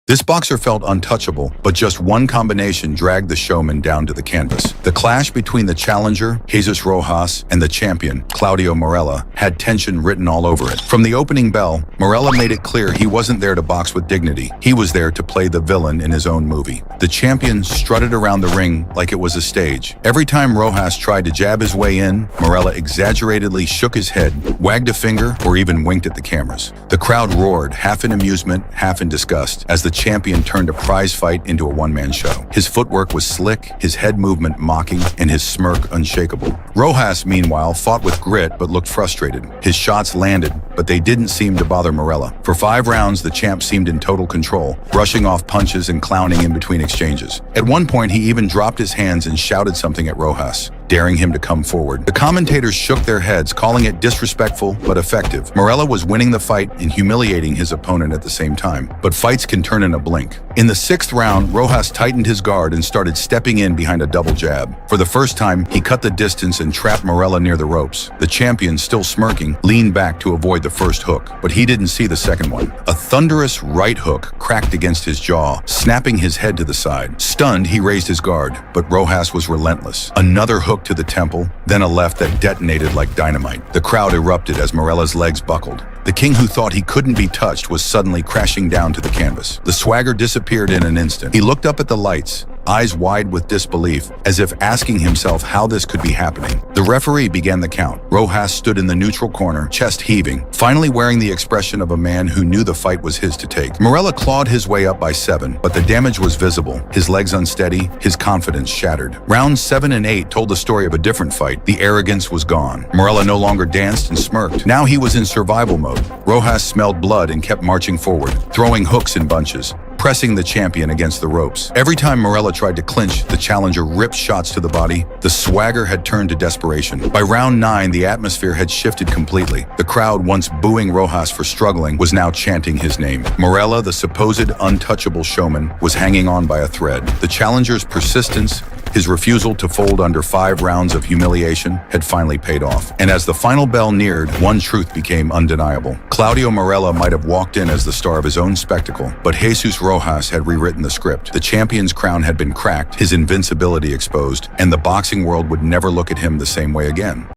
This boxer felt untouchable, but just one combination dragged the showman down to the canvas. The clash between the challenger, Jesus Rojas, and the champion, Claudio Marella, had tension written all over it. From the opening bell, Marella made it clear he wasn't there to box with dignity. He was there to play the villain in his own movie. The champion strutted around the ring like it was a stage. Every time Rojas tried to jab his way in, Marella exaggeratedly shook his head, wagged a finger, or even winked at the cameras. The crowd roared, half in amusement, half in disgust, as the champion turned a prize fight into a one-man show. His footwork was slick, his head movement mocking, and his smirk unshakable. Rojas, meanwhile, fought with grit but looked frustrated. His shots landed, but they didn't seem to bother Marella. For 5 rounds, the champ seemed in total control, brushing off punches and clowning in between exchanges. At one point, he even dropped his hands and shouted something at Rojas, daring him to come forward. The commentators shook their heads, calling it disrespectful but effective. Marella was winning the fight and humiliating his opponent at the same time. But fights can turn in a blink. In the 6th round, Rojas tightened his guard and started stepping in behind a double jab. For the first time, he cut the distance and trapped Marella near the ropes. The champion, still smirking, leaned back to avoid the first hook, but he didn't see the second one. A thunderous right hook cracked against his jaw, snapping his head to the side. Stunned, he raised his guard, but Rojas was relentless. Another hook to the temple, then a left that detonated like dynamite. The crowd erupted as Marella's legs buckled. The king, who thought he couldn't be touched, was suddenly crashing down to the canvas. The swagger disappeared in an instant. He looked up at the lights, eyes wide with disbelief, as if asking himself how this could be happening. The referee began the count. Rojas stood in the neutral corner, chest heaving, finally wearing the expression of a man who knew the fight was his to take. Marella clawed his way up by 7, but the damage was visible, his legs unsteady, his confidence shattered. Rounds 7 and 8 told the story of a different fight. The arrogance was gone. Marella no longer danced and smirked. Now he was in survival mode. Rojas smelled blood and kept marching forward, throwing hooks in bunches, pressing the champion against the ropes. Every time Marella tried to clinch, the challenger ripped shots to the body. The swagger had turned to desperation. By round 9, the atmosphere had shifted completely. The crowd, once booing Rojas for struggling, was now chanting his name. Marella, the supposed untouchable showman, was hanging on by a thread. The challenger's persistence, his refusal to fold under 5 rounds of humiliation, had finally paid off. And as the final bell neared, one truth became undeniable. Claudio Marella might have walked in as the star of his own spectacle, but Jesus Rojas had rewritten the script. The champion's crown had been cracked, his invincibility exposed, and the boxing world would never look at him the same way again.